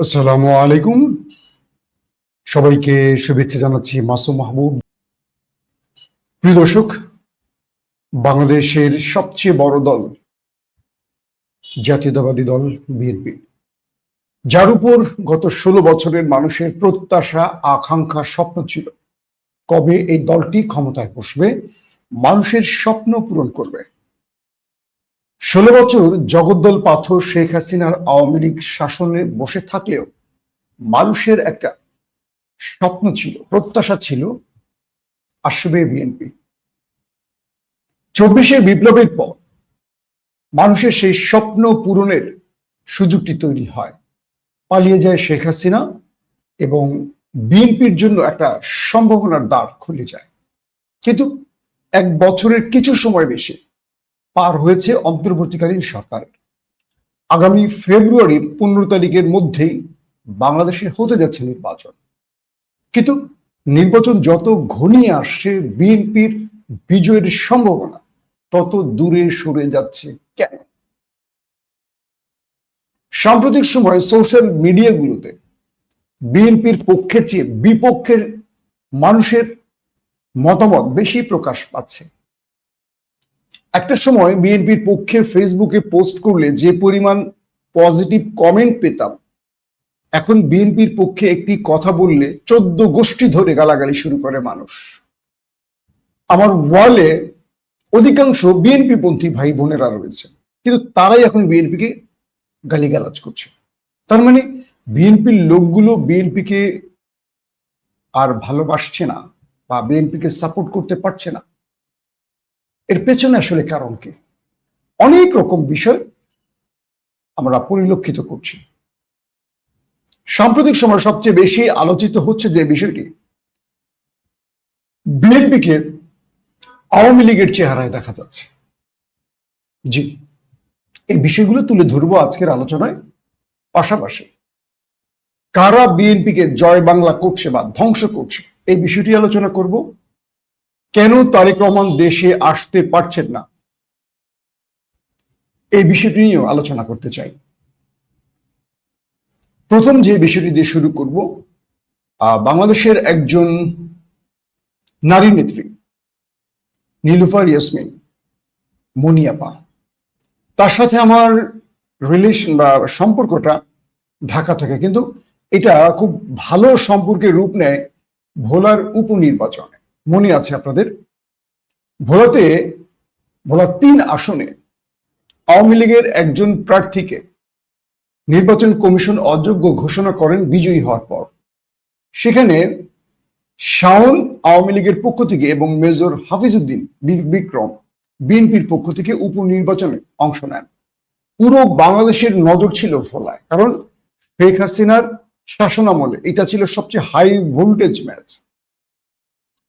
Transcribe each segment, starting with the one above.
আসসালামু আলাইকুম। সবাইকে শুভেচ্ছা জানাচ্ছি মাসুম মাহবুব। প্রিয় দর্শক, বাংলাদেশের সবচেয়ে বড় দল জাতীয়তাবাদী দল বিএনপি, যার উপর গত 16 বছরের মানুষের প্রত্যাশা, আকাঙ্ক্ষা, স্বপ্ন ছিল কবে এই দলটি ক্ষমতায় বসবে, মানুষের স্বপ্ন পূরণ করবে। 16 বছর জগদ্দল পাথর শেখ হাসিনার আওয়ামী লীগ শাসনে বসে থাকলেও মানুষের একটা স্বপ্ন ছিল, প্রত্যাশা ছিল, আসবে বিএনপি। 24শে বিপ্লবের পর মানুষের সেই স্বপ্ন পূরণের সুযোগটি তৈরি হয়, পালিয়ে যায় শেখ হাসিনা এবং বিএনপির জন্য একটা সম্ভাবনার দ্বার খুলে যায়। কিন্তু 1 বছরের কিছু সময় বেশি পার হয়েছে অন্তর্বর্তীকালীন সরকারের। আগামী ফেব্রুয়ারির 15 তারিখের মধ্যেই বাংলাদেশে হতে যাচ্ছে নির্বাচন, কিন্তু নির্বাচন যত ঘনিয়ে আসছে বিএনপির বিজয়ের সম্ভাবনা তত দূরে সরে যাচ্ছে। কেন? সাম্প্রতিক সময়ে সোশ্যাল মিডিয়াগুলোতে বিএনপির পক্ষের চেয়ে বিপক্ষের মানুষের মতামত বেশি প্রকাশ পাচ্ছে। একটা সময় বিএনপির পক্ষে ফেসবুকে পোস্ট করলে যে পরিমাণ পজিটিভ কমেন্ট পেতাম, এখন বিএনপির পক্ষে একটি কথা বললে 14 গোষ্ঠী ধরে গালাগালি শুরু করে মানুষ। আমার ওয়ালে অধিকাংশ বিএনপি পন্থী ভাই বোনেরা রয়েছে, কিন্তু তারাই এখন বিএনপিকে গালিগালাজ করছে। তার মানে বিএনপির লোকগুলো বিএনপিকে আর ভালোবাসছে না বা বিএনপিকে সাপোর্ট করতে পারছে না। এর পেছনে আসলে কারণ কি? অনেক রকম বিষয় আমরা পরিলক্ষিত করছি। সাম্প্রতিক সময় সবচেয়ে বেশি আলোচিত হচ্ছে যে বিষয়টি, বিএনপিকে আওয়ামী লীগের চেহারায় দেখা যাচ্ছে। জি, এই বিষয়গুলো তুলে ধরবো আজকের আলোচনায়। পাশাপাশি কারা বিএনপিকে জয় বাংলা করছে বা ধ্বংস করছে এই বিষয়টি আলোচনা করব। কেন তারেক রহমান দেশে আসতে পারছেন না এই বিষয়টি নিয়েও আলোচনা করতে চাই। প্রথম যে বিষয়টি দিয়ে শুরু করব, বাংলাদেশের একজন নারী নেত্রী নীলুফার ইয়াসমিন মনি আপা, তার সাথে আমার রিলেশন বা সম্পর্কটা ঢাকা থেকে, কিন্তু এটা খুব ভালো সম্পর্কের রূপ নেয় ভোলার উপনির্বাচনে। মনে আছে আপনাদের, ভোলা 3 আসনে আওয়ামী লীগের একজন প্রার্থীকে নির্বাচন কমিশন অযোগ্য ঘোষণা করেন বিজয়ী হওয়ার পর। সেখানে শাওন আওয়ামী লীগের পক্ষ থেকে এবং মেজর হাফিজউদ্দিন বিক্রম বিএনপির পক্ষ থেকে উপনির্বাচনে অংশ নেন। পুরো বাংলাদেশের নজর ছিল ভোলায়, কারণ শেখ হাসিনার শাসনামলে এটা ছিল সবচেয়ে হাই ভোল্টেজ ম্যাচ।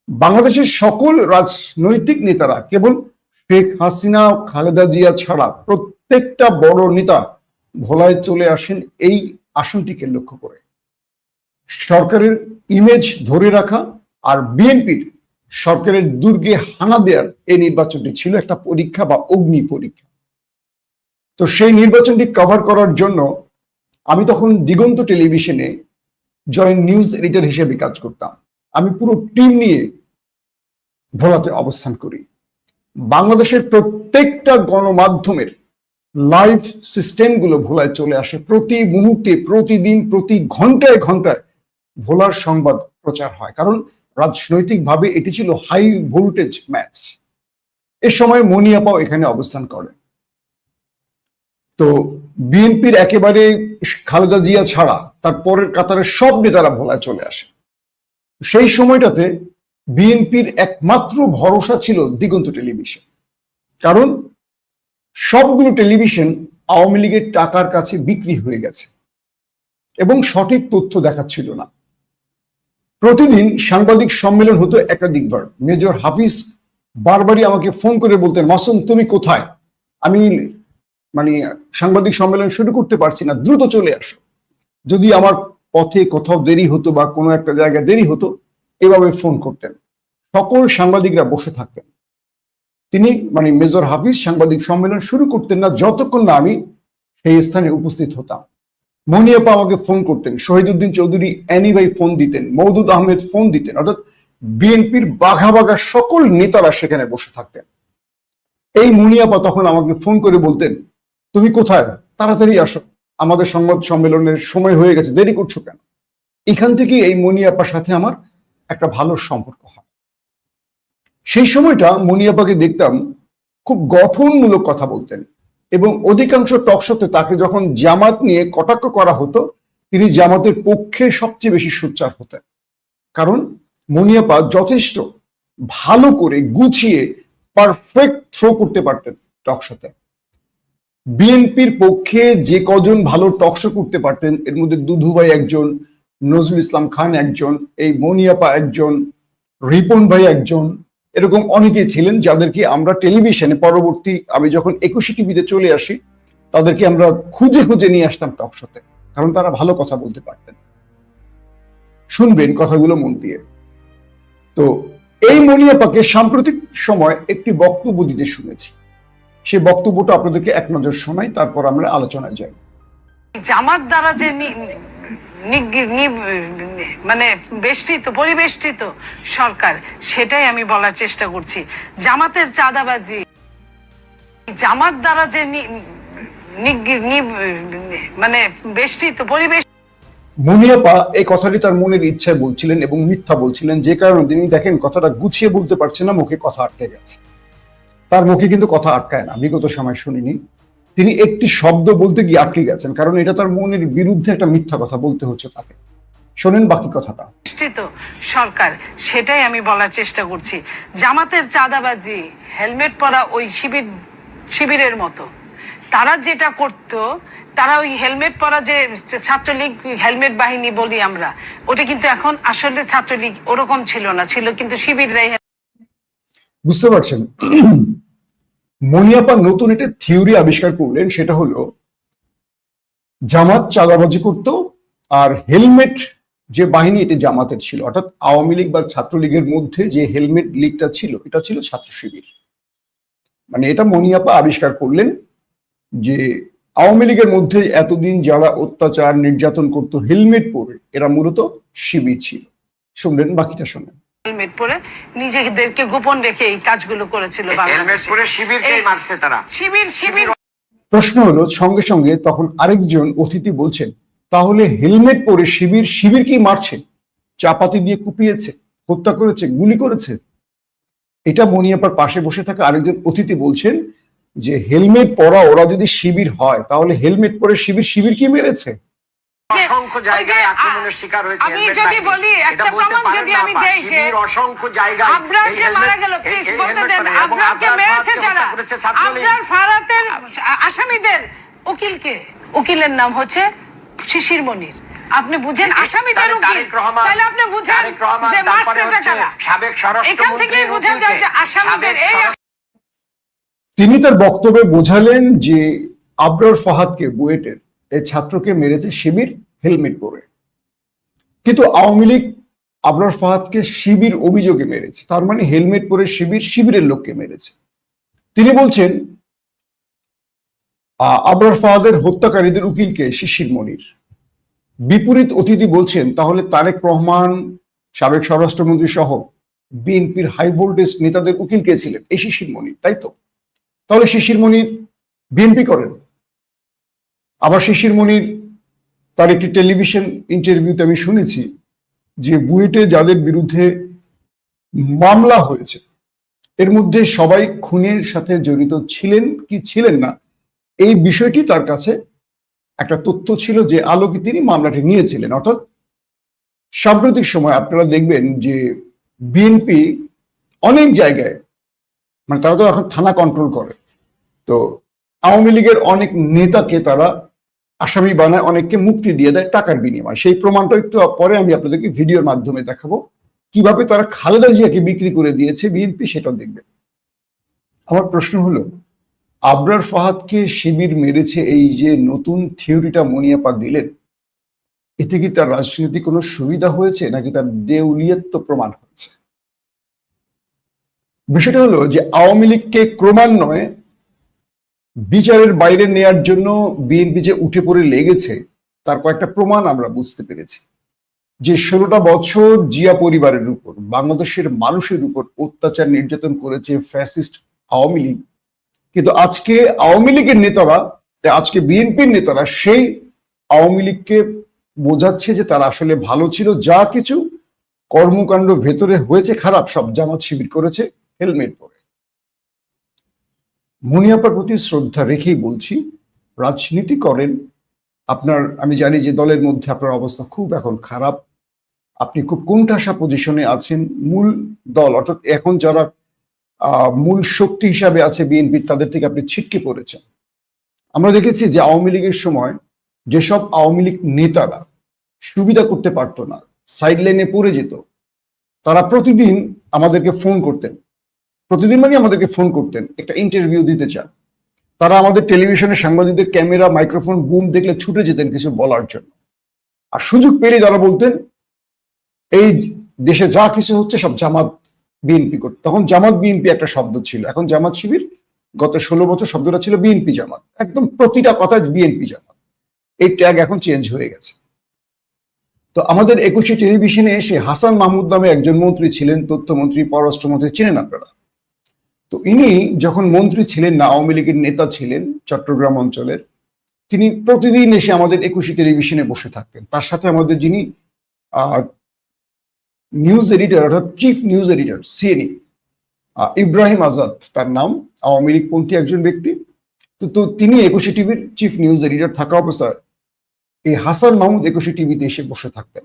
বাংলাদেশের সকল রাজনৈতিক নেতারা, কেবল শেখ হাসিনা খালেদা জিয়া ছাড়া প্রত্যেকটা বড় নেতা ভোলায় চলে আসেন এই আসনটিকে লক্ষ্য করে। সরকারের ইমেজ ধরে রাখা আর বিএনপির সরকারের দুর্গে হানা দেওয়ার এই নির্বাচনটি ছিল একটা পরীক্ষা বা অগ্নি পরীক্ষা। তো সেই নির্বাচনটি কভার করার জন্য আমি তখন দিগন্ত টেলিভিশনে জয়েন্ট নিউজ এডিটর হিসেবে কাজ করতাম। আমি পুরো টিম নিয়ে ভোলাতে অবস্থান করি। বাংলাদেশের প্রত্যেকটা গণমাধ্যমের লাইভ সিস্টেমগুলো ভোলায় চলে আসে। প্রতি মুহূর্তে, প্রতিদিন, প্রতি ঘন্টায় ঘন্টায় ভোলার সংবাদ প্রচার হয়, কারণ রাজনৈতিকভাবে এটি ছিল হাই ভোল্টেজ ম্যাচ। এ সময় মনি আপাও এখানে অবস্থান করে। তো বিএনপির একেবারে খালেদা জিয়া ছাড়া তার পরের কাতারের সব নেতারা ভোলায় চলে আসে। সেই সময়টাতে বিএনপির একমাত্র ভরসা ছিল দিগন্ত টেলিভিশন, কারণ সবগুলো টেলিভিশন আওয়ামী লীগের টাকার কাছে বিক্রি হয়ে গেছে এবং সঠিক তথ্য দেখাচ্ছিল না। প্রতিদিন সাংবাদিক সম্মেলন হতো একাধিকবার। মেজর হাফিজ বারবারই আমাকে ফোন করে বলতেন, মাসুম তুমি কোথায়? আমি সাংবাদিক সম্মেলন শুরু করতে পারছি না, দ্রুত চলে আসো। যদি আমার পথে কোথাও দেরি হতো বা কোনো একটা জায়গায় দেরি হতো, এভাবে ফোন করতেন। সকল সাংবাদিকরা বসে থাকতেন। তিনি মেজর হাফিজ সাংবাদিক সম্মেলন শুরু করতেন না যতক্ষণ না আমি সেই স্থানে উপস্থিত হতাম। মনিয়াপা আমাকে ফোন করতেন, শহীদুদ্দিন চৌধুরী অ্যানি ভাই ফোন দিতেন, মওদুদ আহমেদ ফোন দিতেন, অর্থাৎ বিএনপির বাঘা বাঘা সকল নেতারা সেখানে বসে থাকতেন। এই মনিয়াপা তখন আমাকে ফোন করে বলতেন, তুমি কোথায়, তাড়াতাড়ি আসো, আমাদের সংবাদ সম্মেলনের সময় হয়ে গেছে, দেরি করছো কেন? এখান থেকে এই মনিয়াপার সাথে আমার একটা ভালো সম্পর্ক হয়। সেই সময়টা মনিয়াপাকে দেখতাম খুব গঠনমূলক কথা বলতেন, এবং অধিকাংশ টকশোতে তাকে যখন জামাত নিয়ে কটাক্ষ করা হতো, তিনি জামাতের পক্ষে সবচেয়ে বেশি সোচ্চার হতেন। কারণ মনিয়াপা যথেষ্ট ভালো করে গুছিয়ে পারফেক্ট থ্রো করতে পারতেন টকশোতে। বিএনপির পক্ষে যে কজন ভালো টকশো করতে পারতেন, এর মধ্যে দুধু ভাই একজন, নজরুল ইসলাম খান একজন, এই মনিয়াপা একজন, রিপন ভাই একজন, এরকম অনেকেই ছিলেন যাদেরকে আমরা টেলিভিশনে পরবর্তী আমি যখন 21 টিভিতে চলে আসি তাদেরকে আমরা খুঁজে খুঁজে নিয়ে আসতাম টকশোতে, কারণ তারা ভালো কথা বলতে পারতেন। শুনবেন কথাগুলো মন দিয়ে। তো এই মনিয়াপাকে সাম্প্রতিক সময় একটি বক্তব্য দিতে শুনেছি, সেই বক্তব্যটা আপনাদেরকে এক নজর শোনাই, তারপর আমরা আলোচনায় যাই। জামাত দ্বারা যে মানে বেষ্টিত পরিবেষ্টিত সরকার, সেটাই আমি বলার চেষ্টা করছি। জামাতের চাঁদাবাজি, জামাত দ্বারা যে মানে বেষ্টিত পরিবেশ। মনিয়াপা এই কথাটি তার মনের ইচ্ছায় বলছিলেন এবং মিথ্যা বলছিলেন, যে কারণে তিনি দেখেন কথাটা গুছিয়ে বলতে পারছেন না, মুখে কথা আটকে গেছে। তার মুখে কিন্তু কথা আটকায় না, বিগত সময় শুনিনি তিনি একটি শব্দ বলতে গিয়ে আটকে গেছেন, কারণ এটা তার মনের বিরুদ্ধে একটা মিথ্যা কথা বলতে হচ্ছে তাকে। শোনেন বাকি কথাটা। সরকার, সেটাই আমি বলার চেষ্টা করছি। জামাতের চাঁদাবাজি, হেলমেট পরা ওই শিবিরের মতো তারা যেটা করত, তারা ওই হেলমেট পরা যে ছাত্রলীগ হেলমেট বাহিনী বলি আমরা, ওটা কিন্তু এখন আসলে ছাত্রলীগ ওরকম ছিল না, ছিল কিন্তু শিবিররাই। বুঝতে পারছেন, মনিয়াপা নতুন একটা থিওরি আবিষ্কার করলেন, সেটা হলো জামাত চাঁদাবাজি করত, আর হেলমেট যে বাহিনী এটি জামাতের ছিল, অর্থাৎ আওয়ামী লীগ বা ছাত্রলীগের মধ্যে যে হেলমেট লীগটা ছিল এটা ছিল ছাত্র শিবির। মানে এটা মনিয়াপা আবিষ্কার করলেন যে আওয়ামী লীগের মধ্যে এতদিন যারা অত্যাচার নির্যাতন করত হেলমেট পরে, এরা মূলত শিবির ছিল। শুনলেন বাকিটা, শোনেন। হেলমেট পরে নিজেদেরকে গোপন রেখে এই কাজগুলো করেছিল। হেলমেট পরে শিবিরকেই মারছে তারা। শিবির। প্রশ্ন হলো, সঙ্গে সঙ্গে তখন আরেকজন অতিথি বলছেন, তাহলে হেলমেট পরে শিবির কি মারছে? চাপাতি দিয়ে কুপিয়েছে, হত্যা করেছে, গুলি করেছে? এটা মনিয়াপার পাশে বসে থাকা আরেকজন অতিথি বলছেন যে হেলমেট পরা ওরা যদি শিবির হয়, তাহলে হেলমেট পরে শিবির কি মেরেছে? অসংখ্য জায়গায় আক্রমণের শিকার হয়েছে। আমি যদি বলি একটা প্রমাণ যদি আমি দেই যে অসংখ্য জায়গায় আবরার যে মারা গেল, প্লিজ বলতে দেন, আবরারকে মেরেছে যারা, আবরার ফারাতের আসামিদের উকিলের নাম হচ্ছে শিশির মনির। আপনি বুঝেন আসামিদের উকিল, তাহলে আপনি বুঝেন যে মারছেটা কারা। সাবেক স্বরাষ্ট্রমন্ত্রী, এখান থেকে বোঝা যায় যে আসামিদের এই। তিনি তার বক্তব্যে বোঝালেন যে আবরার ফাহাদকে, বুয়েটের এই ছাত্রকে মেরেছে শিবির হেলমেট পরে, কিন্তু আওয়ামী লীগ আবরার ফাহাদকে শিবির অভিযোগে মেরেছে, তার মানে হেলমেট পরে শিবিরের লোককে মেরেছে। তিনি বলছেন আবরার ফাহাদের হত্যাকারীদের উকিলকে শিশির মনির। বিপরীত অতিথি বলছেন, তাহলে তারেক রহমান, সাবেক স্বরাষ্ট্রমন্ত্রী সহ বিএনপির হাই ভোল্টেজ নেতাদের উকিল কে ছিলেন? এই শিশির মনির, তাই তো? তাহলে শিশির মনির বিএনপি করেন। আবার শিশির মনির তার একটি টেলিভিশন ইন্টারভিউতে আমি শুনেছি যে বুয়েটে যাদের বিরুদ্ধে মামলা হয়েছে এর মধ্যে সবাই খুনের সাথে জড়িত ছিলেন কি ছিলেন না, এই বিষয়টি তার কাছে একটা তথ্য ছিল, যে আলোকে তিনি মামলাটি নিয়েছিলেন। অর্থাৎ সাম্প্রতিক সময় আপনারা দেখবেন যে বিএনপি অনেক জায়গায়, মানে তারা তো এখন থানা কন্ট্রোল করে, তো আওয়ামী লীগের অনেক নেতাকে তারা আসামি বানায়, অনেককে মুক্তি দিয়ে দেয় টাকার বিনিময়ে। সেই প্রমাণটা একটু পরে আমি আপনাদেরকে ভিডিওর মাধ্যমে দেখাবো, কিভাবে তারা খালেদা জিয়াকে বিক্রি করে দিয়েছে বিএনপি, সেটাও দেখবেন। আমার প্রশ্ন হলো, আবরার ফাহাদকে শিবির মেরেছে, এই যে নতুন থিওরিটা মনিয়াপা দিলেন, এতে কি তার রাজনীতি কোনো সুবিধা হয়েছে নাকি তার দেউলিয়ত্ব প্রমাণ হয়েছে? বিষয়টা হলো যে আওয়ামী লীগকে ক্রমান্বয়ে বিচারের বাইরে নেয়ার জন্য বিএনপি যে উঠে পড়ে লেগেছে, তার কয়েকটা প্রমাণ আমরা বুঝতে পেরেছি যে 16টা বছর জিয়া পরিবারের উপর, বাংলাদেশের মানুষের উপর অত্যাচার নির্যাতন করেছে ফ্যাসিস্ট আওয়ামী লীগ। কিন্তু আজকে আওয়ামী লীগের নেতারা, আজকে বিএনপির নেতারা সেই আওয়ামী লীগকে বোঝাচ্ছে যে তারা আসলে ভালো ছিল, যা কিছু কর্মকাণ্ড ভেতরে হয়েছে খারাপ সব জামাত শিবির করেছে হেলমেট পরে। মুনিয়াপার প্রতি শ্রদ্ধা রেখেই বলছি, রাজনীতি করেন আপনার, আমি জানি যে দলের মধ্যে আপনার অবস্থা খুব এখন খারাপ, আপনি খুব কোণঠাসা পজিশনে আছেন। মূল দল অর্থাৎ এখন যারা মূল শক্তি হিসাবে আছে বিএনপি, তাদের থেকে আপনি ছিটকে পড়েছেন। আমরা দেখেছি যে আওয়ামী লীগের সময় যেসব আওয়ামী লীগ নেতারা সুবিধা করতে পারতো না, সাইড লাইনে পড়ে যেত, তারা প্রতিদিন আমাদেরকে ফোন করতেন, প্রতিদিন মানে আমাদেরকে ফোন করতেন একটা ইন্টারভিউ দিতে চান। তারা আমাদের টেলিভিশনে সাংবাদিকদের ক্যামেরা মাইক্রোফোন বুম দেখলে ছুটে যেতেন কিছু বলার জন্য, আর সুযোগ পেলে তারা বলতেন এই দেশে যা কিছু হচ্ছে সব জামাত বিএনপি করতে। তখন জামাত বিএনপি একটা শব্দ ছিল, এখন জামাত শিবির। গত 16 বছর শব্দটা ছিল বিএনপি জামাত, একদম প্রতিটা কথা বিএনপি জামাত। এই ট্যাগ এখন চেঞ্জ হয়ে গেছে। তো আমাদের 21 টেলিভিশনে এসে হাসান মাহমুদ নামে একজন মন্ত্রী ছিলেন, তথ্যমন্ত্রী, পররাষ্ট্রমন্ত্রী, চিনেন আপনারা? তো ইনি যখন মন্ত্রী ছিলেন না, আওয়ামী লীগের নেতা ছিলেন চট্টগ্রাম অঞ্চলের, তিনি প্রতিদিন এসে আমাদের 21 টেলিভিশনে বসে থাকতেন। তার সাথে আমাদের যিনি নিউজ এডিটর অর্থাৎ chief news editor CNE Ibrahim Azad তার নাম, আওয়ামী লীগ পন্থী একজন ব্যক্তি। তো তিনি 21 টিভির চিফ নিউজ এডিটর থাকা অবস্থায় এই হাসান মাহমুদ 21 টিভিতে এসে বসে থাকতেন।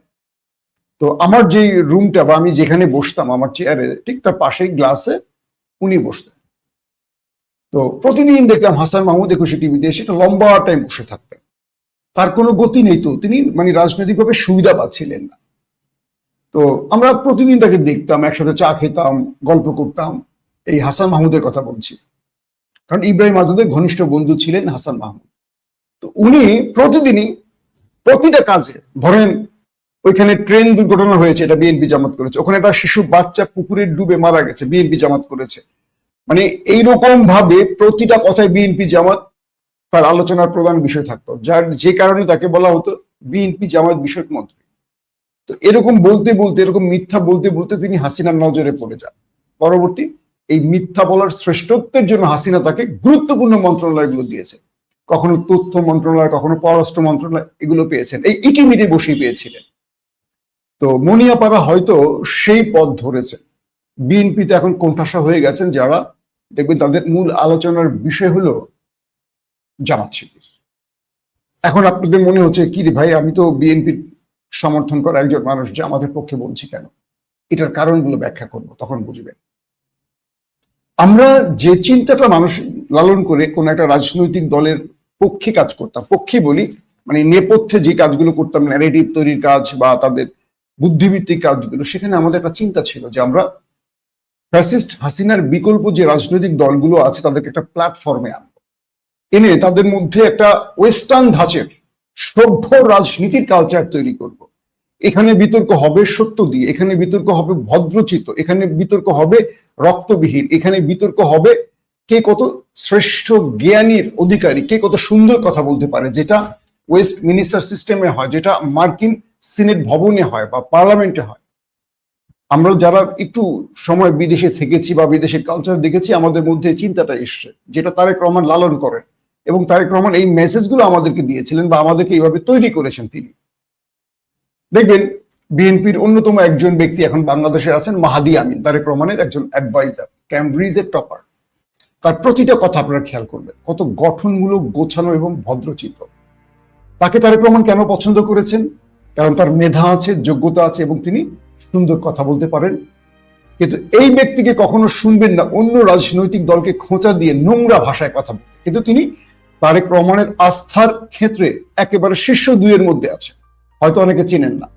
তো আমার যে রুমটা বা আমি যেখানে বসতাম আমার চেয়ারে ঠিক তার পাশেই গ্লাসে উনি বসতেন। তো প্রতিদিন দেখতাম হাসান মাহমুদ 21 টিভিতে এসে একটা লম্বা টাইম বসে থাকতেন। তার কোনো গতি নেই, তো তিনি মানে রাজনৈতিকভাবে সুবিধা পাচ্ছিলেন না। তো আমরা প্রতিদিন তাকে দেখতাম, একসাথে চা খেতাম, গল্প করতাম। এই হাসান মাহমুদের কথা বলছি, কারণ ইব্রাহিম আজাদের ঘনিষ্ঠ বন্ধু ছিলেন হাসান মাহমুদ। তো উনি প্রতিদিনই প্রতিটা কাজে, ধরেন ওইখানে ট্রেন দুর্ঘটনা হয়েছে, এটা বিএনপি জামাত করেছে, ওখানে একটা শিশু বাচ্চা পুকুরে ডুবে মারা গেছে, বিএনপি জামাত করেছে। মানে এইরকম ভাবে প্রতিটা কথায় বিএনপি জামাত তার আলোচনার প্রধান বিষয় থাকতো, যে কারণে তাকে বলা হতো বিএনপি জামাত বিষয়ক মন্ত্রী। তো এরকম বলতে বলতে, এরকম মিথ্যা বলতে বলতে তিনি হাসিনার নজরে পড়ে যান। পরবর্তী এই মিথ্যা বলার শ্রেষ্ঠত্বের জন্য হাসিনা তাকে গুরুত্বপূর্ণ মন্ত্রণালয়গুলো দিয়েছে, কখনো তথ্য মন্ত্রণালয়, কখনো পররাষ্ট্র মন্ত্রণালয়, এগুলো পেয়েছেন, এই ইটিমিতে বসেই পেয়েছিলেন। তো মনিয়াপাড়া হয়তো সেই পথ ধরেছেন। বিএনপিতে এখন কোণঠাসা হয়ে গেছেন যারা, দেখবেন তাদের মূল আলোচনার বিষয় হলো জামাত শিবির। এখন আপনাদের মনে হচ্ছে কি রে ভাই, আমি তো বিএনপির সমর্থন করা একজন মানুষ, জামাতের পক্ষে বলছি কেন? এটার কারণগুলো ব্যাখ্যা করব, তখন বুঝবেন। আমরা যে চিন্তাটা মানুষ লালন করে কোন একটা রাজনৈতিক দলের পক্ষে কাজ করতাম, পক্ষে বলি মানে নেপথ্যে যে কাজগুলো করতাম, ন্যারেটিভ তৈরির কাজ বা তাদের বুদ্ধিভিত্তিক কাজগুলো, সেখানে আমাদের একটা চিন্তা ছিল যে আমরা ফ্যাসিস্ট হাসিনার বিকল্প যে রাজনৈতিক দলগুলো আছে তাদেরকে একটা প্ল্যাটফর্মে আনবো, এনে তাদের মধ্যে একটা ওয়েস্টার্ন ধাঁচের সভ্য রাজনীতির কালচার তৈরি করব। এখানে বিতর্ক হবে সত্য দিয়ে, এখানে বিতর্ক হবে ভদ্রচিত, এখানে বিতর্ক হবে রক্তবিহীন, এখানে বিতর্ক হবে কে কত শ্রেষ্ঠ জ্ঞানীর অধিকারী, কে কত সুন্দর কথা বলতে পারে, যেটা ওয়েস্ট মিনিস্টার সিস্টেমে হয়, যেটা মার্কিন সিনেট ভবনে হয় বা পার্লামেন্টে হয়। আমরা যারা একটু সময় বিদেশে থেকেছি বা বিদেশের কালচার দেখেছি, আমাদের মধ্যে চিন্তাটা এসছে, যেটা তারেক রহমান লালন করেন, এবং তারেক রহমান এই মেসেজগুলো আমাদেরকে দিয়েছিলেন বা আমাদেরকে এইভাবে তৈরি করেছেন তিনি। দেখবেন বিএনপির অন্যতম একজন ব্যক্তি এখন বাংলাদেশে আছেন, মাহাদি আমিন, তারেক রহমানের একজন অ্যাডভাইজার, ক্যামব্রিজের টপার। তার প্রতিটা কথা আপনারা খেয়াল করবেন, কত গঠনমূলক, গোছানো এবং ভদ্রচিত। তাকে তারেক রহমান কেন পছন্দ করেছেন? কারণ তার মেধা আছে, যোগ্যতা আছে এবং তিনি সুন্দর কথা বলতে পারেন। কিন্তু এই ব্যক্তিকে কখনো শুনবেন না অন্য রাজনৈতিক দলকে খোঁচা দিয়ে নোংরা ভাষায় কথা বলতে। কিন্তু তিনি তারেক রহমানের আস্থার ক্ষেত্রে একেবারে শীর্ষ দুইয়ের মধ্যে আছে, হয়তো অনেকে চেনেন না।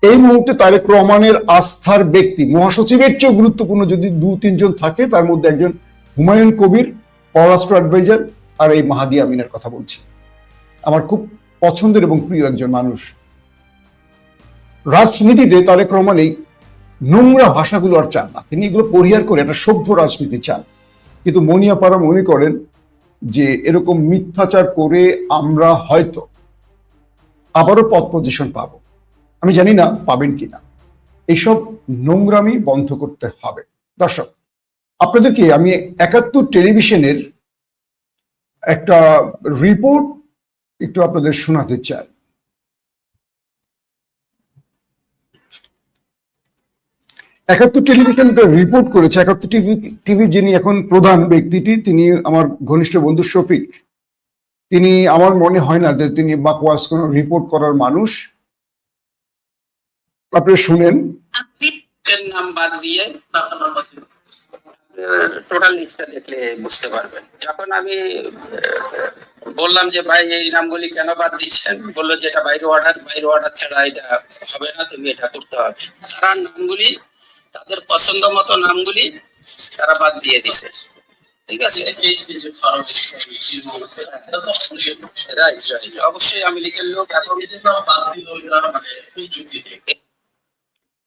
এই মুহূর্তে তারেক রহমানের আস্থার ব্যক্তি, মহাসচিবের চেয়েও গুরুত্বপূর্ণ যদি 2-3 জন থাকে, তার মধ্যে একজন হুমায়ুন কবির, পররাষ্ট্র অ্যাডভাইজার, আর এই মাহাদি আমিনের কথা বলছি। আমার খুব পছন্দের এবং প্রিয় একজন মানুষ। রাজনীতিতে তারেক রহমান এই নোংরা ভাষাগুলো আর চান না, তিনি এগুলো পরিহার করে একটা সভ্য রাজনীতি চান। কিন্তু মনিয়াপাড়া মনে করেন যে এরকম মিথ্যাচার করে আমরা হয়তো আবারও পদ পজিশন পাবো। আমি জানি না পাবেন কিনা। এইসব নোংরামি বন্ধ করতে হবে। দর্শক, আপনাদেরকে আমি ৭১ টেলিভিশনের একটা রিপোর্ট একটু আপনাদের শোনাতে চাই। ৭১ টেলিভিশন রিপোর্ট করেছে। ৭১ টিভি যিনি এখন প্রধান ব্যক্তিটি, তিনি আমার ঘনিষ্ঠ বন্ধু শফিক। তিনি, আমার মনে হয় না যে তিনি বাকওয়াস কোন রিপোর্ট করার মানুষ। আপনি শুনেন। নাম বাদ দিয়ে টোটাল লিস্টটা দেখলে বুঝতে পারবেন। যখন আমি বললাম যে ভাই এই নামগুলি কেন বাদ দিচ্ছেন, বললো যে এটা বাইরে অর্ডার ছাড়া এটা হবে না, তুমি এটা করতে হবে। তারা নামগুলি, তাদের পছন্দ মতো নামগুলি তারা বাদ দিয়ে দিছে। ঠিক আছে, অবশ্যই আমি লিখের লোক।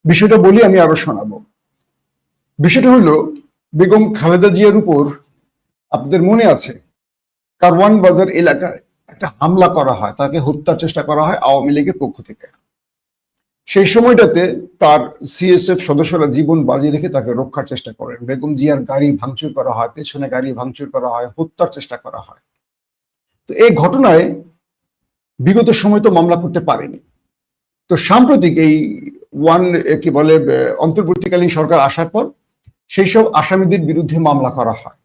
বিষয়টা বলি, আমি আরো শোনাবো। বিষয়টা হলো, বেগম খালেদা জিয়ার উপর আপনাদের মনে আছে কারওয়ান বাজার এলাকায় একটা হামলা করা হয়, তাকে হত্যার চেষ্টা করা হয় আওয়ামী লীগের পক্ষ থেকে। সেই সময়টাতে তার সিএসএফ সদস্যরা জীবন বাজি রেখে তাকে রক্ষার চেষ্টা করেন। বেগম জিয়ার গাড়ি ভাঙচুর করা হয়, পেছনে গাড়ি ভাঙচুর করা হয়, হত্যার চেষ্টা করা হয়। তো এই ঘটনায় বিগত সময় তো মামলা করতে পারেনি। তো সাম্প্রতিক এই কি বলে অন্তর্বর্তীকালীন সরকার আসার পর সেই সব আসামিদের বিরুদ্ধে মামলা করা হয়।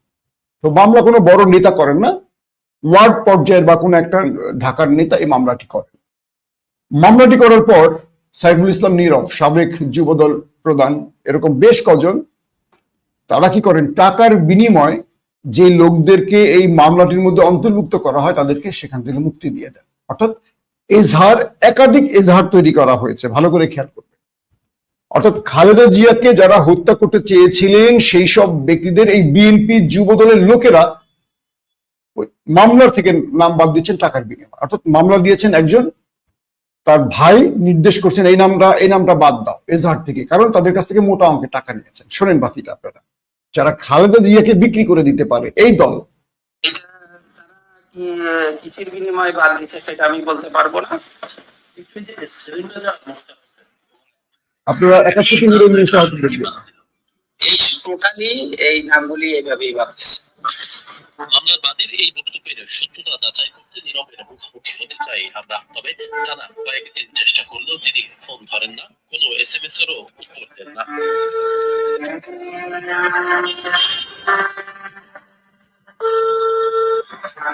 তো মামলা কোনো বড় নেতা করেন না, ওয়ার্ড পর্যায়ের বা কোনো একটা ঢাকার নেতা এই মামলাটি করেন। মামলাটি করার পর সাইফুল ইসলাম নীরব, সাবেক যুবদল প্রধান, এরকম বেশ কজন, তারা কি করেন, টাকার বিনিময় যে লোকদেরকে এই মামলাটির মধ্যে অন্তর্ভুক্ত করা হয় তাদেরকে সেখান থেকে মুক্তি দিয়ে দেন। অর্থাৎ এজাহার, একাধিক এজাহার তৈরি করা হয়েছে, ভালো করে খেয়াল করবে। অর্থাৎ খালেদা জিয়াকে যারা হত্যা করতে চেয়েছিলেন সেই সব ব্যক্তিদের এই বিএনপি যুবদলের লোকেরা মামলার থেকে নাম বাদ দিচ্ছেন টাকার বিনিময়ে। অর্থাৎ মামলা দিয়েছেন একজন, তার ভাই নির্দেশ করছেন এই নামটা বাদ দাও এজাহার থেকে, কারণ তাদের কাছ থেকে মোটা অঙ্কের টাকা নিয়েছেন। শোনেন বাকিটা আপনারা। যারা খালেদা জিয়াকে বিক্রি করে দিতে পারে এই দল, কিসের বিনিময়ে বাদ দিচ্ছে সেটা আমি বলতে পারবো না। আপনারা ৭১ এই টোটালি এই নামগুলি এইভাবেই বাদ দিচ্ছে। মামলার বাদীর এই বক্তব্যের সত্যতা যাচাই করতে নীরবের মুখোমুখি হতে চাই আমরা। তবে টানা কয়েকদিন চেষ্টা করলেও তিনি ফোন ধরেন না, কোনো SMS এরও উত্তর দেন না।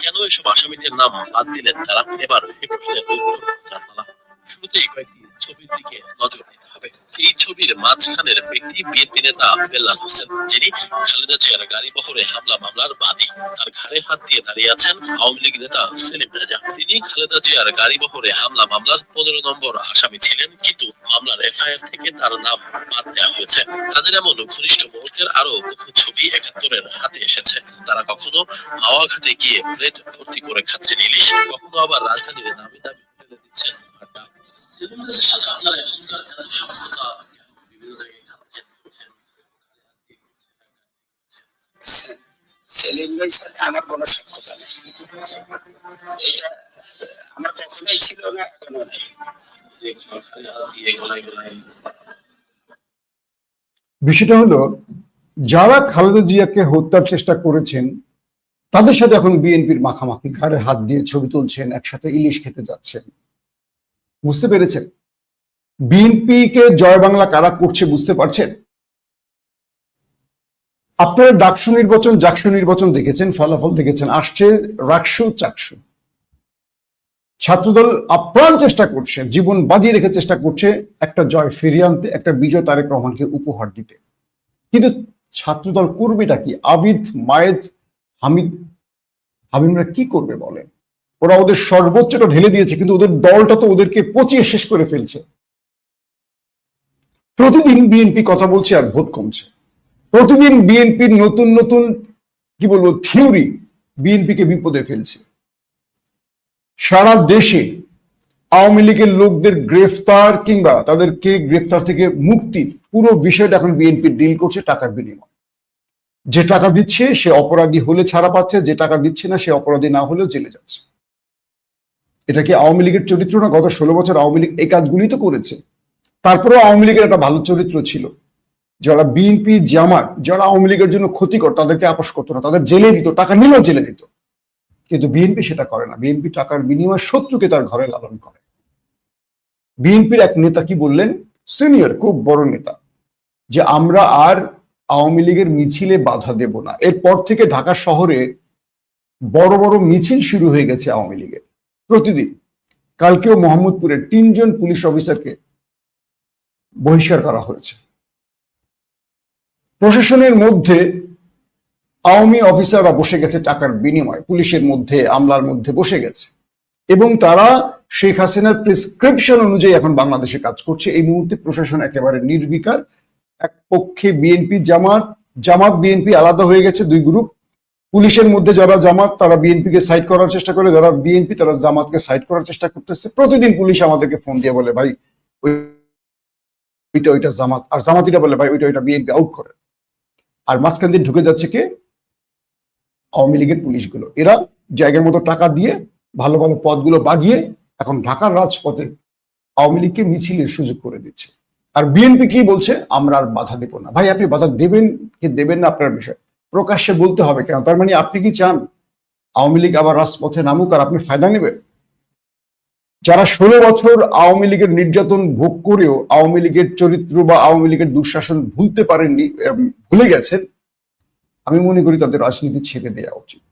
কেন এসব আসামিদের নাম বাদ দিলেন তারা? এবার এই প্রশ্নের উত্তর জানতে না। শুরুতেই কয়েকটি ছবির দিকে নজর দিতে হবে। এই ছবির মাঝখানের ব্যক্তি বিএনপি নেতা বেল্লাল হোসেন, যিনি খালেদা জিয়ার গাড়ি বহরে হামলা মামলার বাদী। তার ঘাড়ে হাত দিয়ে দাঁড়িয়ে আছেন আওয়ামী লীগ নেতা সেলিম রেজা। তিনি খালেদা জিয়ার গাড়ি বহরে হামলা মামলার 15 নম্বর আসামি ছিলেন, কিন্তু মামলার FIR থেকে তার নাম বাদ দেওয়া হয়েছে। তাদের এমন ঘনিষ্ঠ মুহূর্তের আরো বহু ছবি ৭১-এর হাতে এসেছে। তারা কখনো মাওয়া ঘাটে গিয়ে প্লেট ভর্তি করে খাচ্ছেন ইলিশ, কখনো আবার রাজধানীর নামি দামি হোটেলে দিচ্ছেন আড্ডা। সেলিম ভাইয়ের সাথে আমার কোনো সাক্ষাৎ নেই, এটা আমার কখনোই ছিল না, এখনো নেই। বিষয়টা হলো, যারা খালেদা জিয়াকে হত্যার চেষ্টা করেছেন তাদের সাথে এখন বিএনপির মাখামাখি, ঘাড়ে হাত দিয়ে ছবি তুলছেন, একসাথে ইলিশ খেতে যাচ্ছেন। বুঝতে পেরেছেন বিএনপি কে জয় বাংলা কারা করছে? বুঝতে পারছেন? আপনারা ডাকসু নির্বাচন, জাকসু নির্বাচন দেখেছেন, ফলাফল দেখেছেন, আসছে রাকসু চাকসু। ছাত্রদল আপ্রাণ চেষ্টা করছে, জীবন বাজি রেখে চেষ্টা করছে একটা জয় ফিরিয়ে আনতে, একটা বিজয় তারেক রহমানকে উপহার দিতে। কিন্তু ছাত্রদল করবেটা কি? আবিদ, মায়েদ, হামিমরা কি করবে বলেন? ওরা ওদের সর্বোচ্চটা ঢেলে দিয়েছে, কিন্তু ওদের দলটা তো ওদেরকে পচিয়ে শেষ করে ফেলছে। প্রতিদিন বিএনপি কথা বলছে আর ভোট কমছে। প্রতিদিন বিএনপির নতুন নতুন কি বলবো থিওরি বিএনপিকে বিপদে ফেলছে। সারা দেশে আওয়ামী লীগের লোকদের গ্রেফতার কিংবা তাদেরকে গ্রেফতার থেকে মুক্তির পুরো বিষয়টা এখন বিএনপি ডিল করছে টাকার বিনিময়। যে টাকা দিচ্ছে সে অপরাধী হলে ছাড়া পাচ্ছে, যে টাকা দিচ্ছে না সে অপরাধী না হলেও জেলে যাচ্ছে। এটা কি আওয়ামী লীগের চরিত্র না? গত 16 বছর আওয়ামী লীগ এই কাজগুলি তো করেছে। তারপরেও আওয়ামী লীগের একটা ভালো চরিত্র ছিল। যারা বিএনপি জামাত, যারা আওয়ামী লীগের জন্য ক্ষতিকর, তাদেরকে আপোষ করতো না, তাদের জেলে দিত, টাকা নিলেও জেলে দিত। কিন্তু বিএনপি সেটা করে না। বিএনপি টাকার বিনিময়ে শত্রুকে তার ঘরে লালন করে। বিএনপির এক নেতা কি বললেন, সিনিয়র খুব বড় নেতা, যে আমরা আর আওয়ামী লীগের মিছিলে বাধা দেব না। এরপর থেকে ঢাকা শহরে বড় বড় মিছিল শুরু হয়ে গেছে আওয়ামী লীগের প্রতিদিন। কালকেও মোহাম্মদপুরের 3 জন পুলিশ অফিসারকে বহিষ্কার করা হয়েছে। প্রশাসনের মধ্যে আওয়ামী অফিসাররা বসে গেছে টাকার বিনিময়ে, পুলিশের মধ্যে, আমলার মধ্যে বসে গেছে, এবং তারা শেখ হাসিনার প্রেসক্রিপশন অনুযায়ী এখন বাংলাদেশে কাজ করছে। এই মুহূর্তে প্রশাসন একেবারে নির্বিকার। এক পক্ষে বিএনপি জামাত, জামাত বিএনপি আলাদা হয়ে গেছে, 2 গ্রুপ। পুলিশের মধ্যে যারা জামাত তারা বিএনপিকে সাইড করার চেষ্টা করে, যারা বিএনপি তারা জামাতকে সাইড করার চেষ্টা করতেছে। প্রতিদিন পুলিশ আমাদেরকে ফোন দিয়ে বলে ভাই ওইটা জামাত, আর জামাতিরা বলে ভাই ওইটা বিএনপি, আউট করে। আর মাঝখান দিয়ে ঢুকে যাচ্ছে কে? আওয়ামী লীগের পুলিশগুলো। এরা জায়গার মতো টাকা দিয়ে ভালো ভালো পদগুলো বাগিয়ে এখন ঢাকার রাজপথে আওয়ামী লীগকে মিছিলের সুযোগ করে দিচ্ছে। আর বিএনপি কি বলছে, আমরা আর বাধা দেব না। ভাই আপনি বাধা দেবেন কি দেবেন না আপনার বিষয়, প্রকাশ্যে বলতে হবে কেন? তার মানে আপনি কি চান আওয়ামী লীগ আবার রাজপথে নামুক আর আপনি ফায়দা নেবেন? যারা 16 বছর আওয়ামী লীগের নির্যাতন ভোগ করেও আওয়ামী লীগের চরিত্র বা আওয়ামী লীগের দুঃশাসন ভুলতে পারেননি, ভুলে গেছেন, আমি মনে করি তাদের রাজনীতি ছেড়ে দেওয়া উচিত।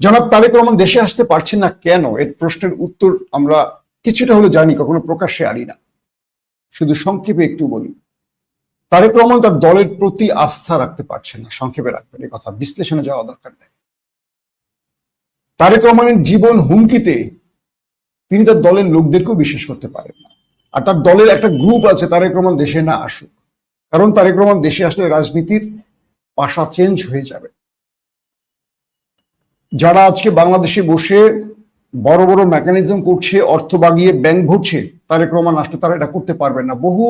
জনাব তারেক রহমান দেশে আসতে পারছেন না কেন? এর প্রশ্নের উত্তর আমরা কিছুটা হলে জানি, কখনো প্রকাশ্যে আনি না। শুধু সংক্ষেপে একটু বলি, তারেক রহমান তার দলের প্রতি আস্থা রাখতে পারছেন না। সংক্ষেপে রাখবেন, এই কথা বিশ্লেষণে যাওয়া দরকার নেই। তারেক রহমানের জীবন হুমকিতে তিনি তার দলের লোকদেরকেও বিশ্বাস করতে পারেন না। আর তার দলের একটা গ্রুপ আছে, তারেক রহমান দেশে না আসুক, কারণ তারেক রহমান দেশে আসলে রাজনীতির পাশা চেঞ্জ হয়ে যাবে। যারা আজকে বাংলাদেশে বসে বড় বড় মেকানিজম করছে, অর্থ বাগিয়ে ব্যাংক ভরছে, তারেক রহমান আসলে তারা এটা করতে পারবেন না। বহু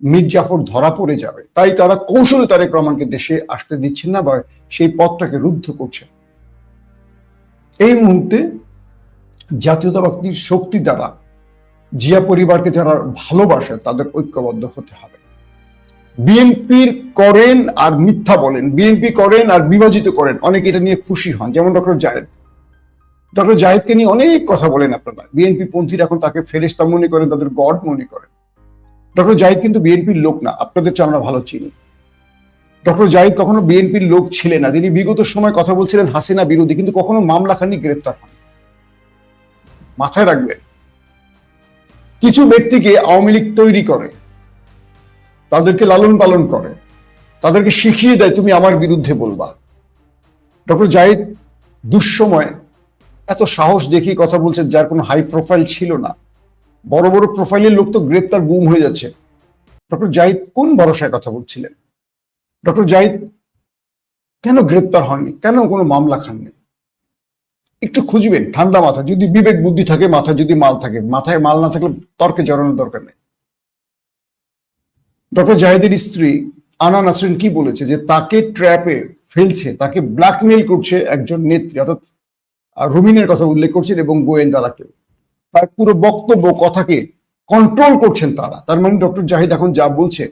মির্জাফর ধরা পড়ে যাবে। তাই তারা কৌশলে তারেক রহমানকে দেশে আসতে দিচ্ছেন না বা সেই পথটাকে রুদ্ধ করছে। এই মুহূর্তে জাতীয়তাবাদী শক্তি দ্বারা জিয়া পরিবারকে যারা ভালোবাসে তাদের ঐক্যবদ্ধ হতে হবে। বিএনপির করেন আর মিথ্যা বলেন, বিএনপি করেন আর বিভাজিত করেন, অনেকে এটা নিয়ে খুশি হন। যেমন ডক্টর জাহেদকে নিয়ে অনেক কথা বলেন আপনারা। বিএনপি পন্থীরা এখন তাকে ফেরেশতা মনে করেন, তাদের গড মনে করেন। ডক্টর জাহিদ কিন্তু বিএনপির লোক না, আপনাদের চেয়ে আমরা ভালো চিনি। ডক্টর জাহিদ কখনো বিএনপির লোক ছিলেন না। তিনি বিগত সময় কথা বলছিলেন হাসিনা বিরোধী, কিন্তু কখনো মামলা খানি গ্রেপ্তার হন। মাথায় রাখবেন, কিছু ব্যক্তিকে আওয়ামী লীগ তৈরি করে, তাদেরকে লালন পালন করে, তাদেরকে শিখিয়ে দেয় তুমি আমার বিরুদ্ধে বলবা। ডক্টর জাহিদ দুঃসময় এত সাহস দেখিয়ে কথা বলছেন যার কোনো হাই প্রোফাইল ছিল না। বড় বড় প্রোফাইলের লোক তো গ্রেপ্তার, গুম হয়ে যাচ্ছে। ডক্টর জাহিদ কোন ভরসায় কথা বলছিলেন? ডক্টর জাহিদ কেন গ্রেপ্তার হননি? কেন কোনো মামলা খাননি? একটু খুঁজবেন ঠান্ডা মাথা, যদি বিবেক বুদ্ধি থাকে, মাথায় যদি মাল থাকে। মাথায় মাল না থাকলে তর্কে জড়ানোর দরকার নেই। ডক্টর জাহিদের স্ত্রী আনা নাসরিন কি বলেছে, যে তাকে ট্র্যাপে ফেলছে, তাকে ব্ল্যাকমেইল করছে একজন নেত্রী, অর্থাৎ রুমিনের কথা উল্লেখ করছেন, এবং গোয়েন্দারা কেউ তার পুরো বক্তব্য কথাকে কন্ট্রোল করছেন তারা। তার মানে ডক্টর জাহিদ এখন যা বলছে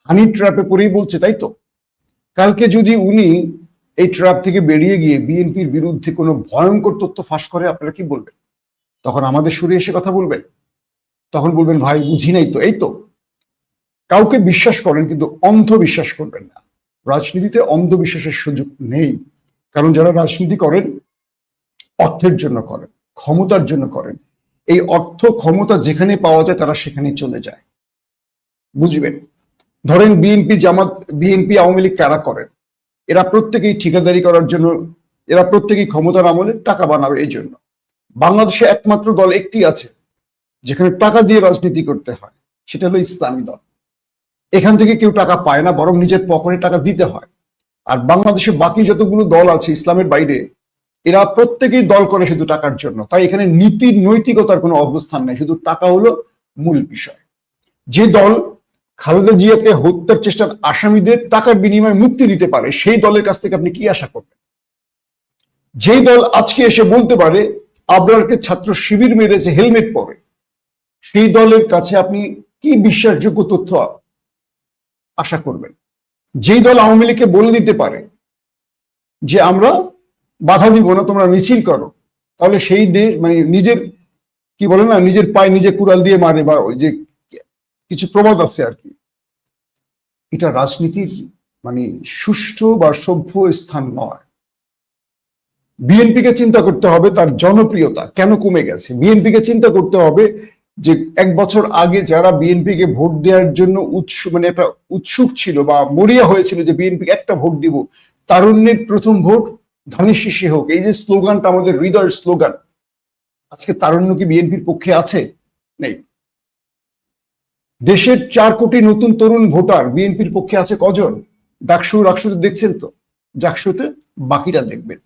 হানি ট্র্যাপে পড়েই বলছে, তাই তো? কালকে যদি উনি এই ট্র্যাপ থেকে বেরিয়ে গিয়ে বিএনপির বিরুদ্ধে কোনো ভয়ঙ্কর তথ্য ফাঁস করে, আপনারা কি বলবেন? তখন আমাদের সুরে এসে কথা বলবেন, তখন বলবেন ভাই বুঝি নাই তো। এই তো, কাউকে বিশ্বাস করেন কিন্তু অন্ধ বিশ্বাস করবেন না। রাজনীতিতে অন্ধবিশ্বাসের সুযোগ নেই, কারণ যারা রাজনীতি করেন অর্থের জন্য করেন, ক্ষমতার জন্য করেন। এই অর্থ ক্ষমতা যেখানে পাওয়া যায় তারা সেখানে চলে যায়, বুঝবেন। ধরেন বিএনপি জামাত, বিএনপি আওয়ামী লীগ কারা করেন? এরা প্রত্যেকেই ঠিকাদারি করার জন্য, এরা প্রত্যেকেই ক্ষমতার আমলে টাকা বানাবে। এই জন্য বাংলাদেশে একমাত্র দল একটি আছে যেখানে টাকা দিয়ে রাজনীতি করতে হয়, সেটা হলো ইসলামী দল। এখান থেকে কেউ টাকা পায় না, বরং নিজের পকেটে টাকা দিতে হয়। আর বাংলাদেশে বাকি যতগুলো দল আছে ইসলামের বাইরে, এরা প্রত্যেকেই দল করে শুধু টাকার জন্য। তাই এখানে নীতি নৈতিকতার কোনো অবস্থান নেই, শুধু টাকা হলো মূল বিষয়। যে দল খালেদা জিয়াকে হত্যার চেষ্টার আসামিদের টাকার বিনিময়ে মুক্তি দিতে পারে, সেই দলের কাছ থেকে আপনি কি আশা করবেন? যেই দল আজকে এসে বলতে পারে আবরারকে ছাত্র শিবির মেরেছে হেলমেট পরে, সেই দলের কাছে আপনি কি বিশ্বাসযোগ্য তথ্য আশা করবেন? যেই দল আওয়ামী লীগকে বলে দিতে পারে যে আমরা বাধা দিব না, তোমরা মিছিল করো, তাহলে সেই দেশ মানে নিজের কি বলে না, নিজের পায়ে নিজে কুড়াল দিয়ে মারে, বা ওই যে কিছু প্রবাদ আছে আর কি, এটা রাজনীতির মানে সুষ্ঠু বা সভ্য স্থান নয়। বিএনপিকে চিন্তা করতে হবে তার জনপ্রিয়তা কেন কমে গেছে। বিএনপিকে চিন্তা করতে হবে যে 1 বছর আগে যারা বিএনপিকে ভোট দেওয়ার জন্য মানে একটা উৎসুক ছিল বা মরিয়া হয়েছিল যে বিএনপিকে একটা ভোট দিব, তারুণ্যের প্রথম ভোট ধানের শীষে হোক, এই যে স্লোগানটা আমাদের হৃদয়ের স্লোগান, আজকে তারুণ্য কি বিএনপির পক্ষে আছে? নেই। দেশের 4 কোটি নতুন তরুণ ভোটার বিএনপির পক্ষে আছে কজন? ডাকসুতে দেখছেন তো, জাকসুতে বাকিরা দেখবেন।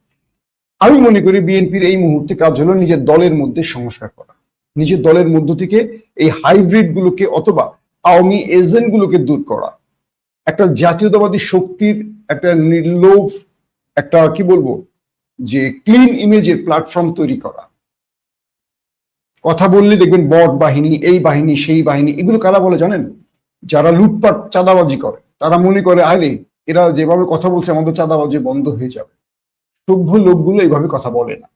আমি মনে করি বিএনপির এই মুহূর্তে কাজ হলো নিজের দলের মধ্যে সংস্কার করা, নিজের দলের মধ্য থেকে এই হাইব্রিড গুলোকে অথবা আওয়ামী এজেন্ট গুলোকে দূর করা, একটা জাতীয়তাবাদী শক্তির একটা নির্লোভ একটা কি বলবো যে ক্লিন ইমেজের প্ল্যাটফর্ম তৈরি করা। কথা বললে দেখবেন বট বাহিনী, এই বাহিনী, সেই বাহিনী, এগুলো কারা বলে জানেন? যারা লুটপাট চাঁদাবাজি করে, তারা মনে করে আরে এরা যেভাবে কথা বলছে আমাদের চাঁদাবাজি বন্ধ হয়ে যাবে। সভ্য লোকগুলো এইভাবে কথা বলে না।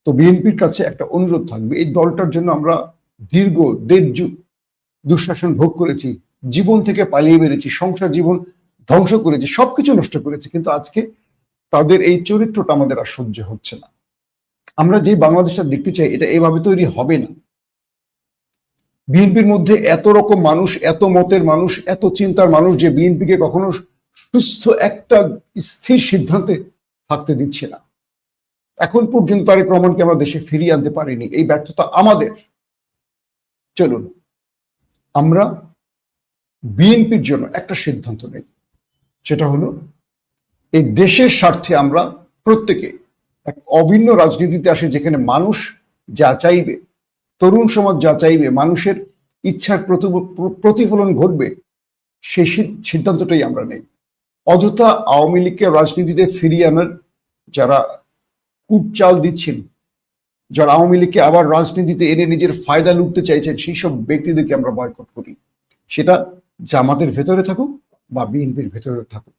তো বিএনপির কাছে একটা অনুরোধ থাকবে, এই দলটার জন্য আমরা দীর্ঘ 1.5 যুগ দুঃশাসন ভোগ করেছি, জীবন থেকে পালিয়ে বেরিয়েছি, সংসার জীবন ধ্বংস করেছি, সবকিছু নষ্ট করেছি, কিন্তু আজকে তাদের এই চরিত্রটা আমাদের আর সহ্য হচ্ছে না। আমরা যে বাংলাদেশটা দেখতে চাই এটা এভাবে তৈরি হবে না। বিএনপির মধ্যে এত রকম মানুষ, এত মতের মানুষ, এত চিন্তার মানুষ যে বিএনপিকে কখনো সুস্থ একটা স্থির সিদ্ধান্তে থাকতে দিচ্ছে না। এখন পর্যন্ত তারেক রহমানকে আমরা দেশে ফিরিয়ে আনতে পারিনি, এই ব্যর্থতা আমাদের। চলুন আমরা বিএনপির জন্য একটা সিদ্ধান্ত নেই, সেটা হলো এই দেশের স্বার্থে আমরা প্রত্যেকে এক অভিন্ন রাজনীতিতে আসে, যেখানে মানুষ যা চাইবে, তরুণ সমাজ যা চাইবে, মানুষের ইচ্ছার প্রতিফলন ঘটবে, সেই সিদ্ধান্তটাই আমরা নেই। অযথা আওয়ামী লীগকে রাজনীতিতে ফিরিয়ে আনার যারা কূটচাল দিচ্ছেন, যারা আওয়ামী লীগকে আবার রাজনীতিতে এনে নিজের ফায়দা লুটতে চাইছেন, সেই সব ব্যক্তিদেরকে আমরা বয়কট করি। সেটা জামাতের ভেতরে থাকুক বা বিএনপির ভেতরে থাকুক।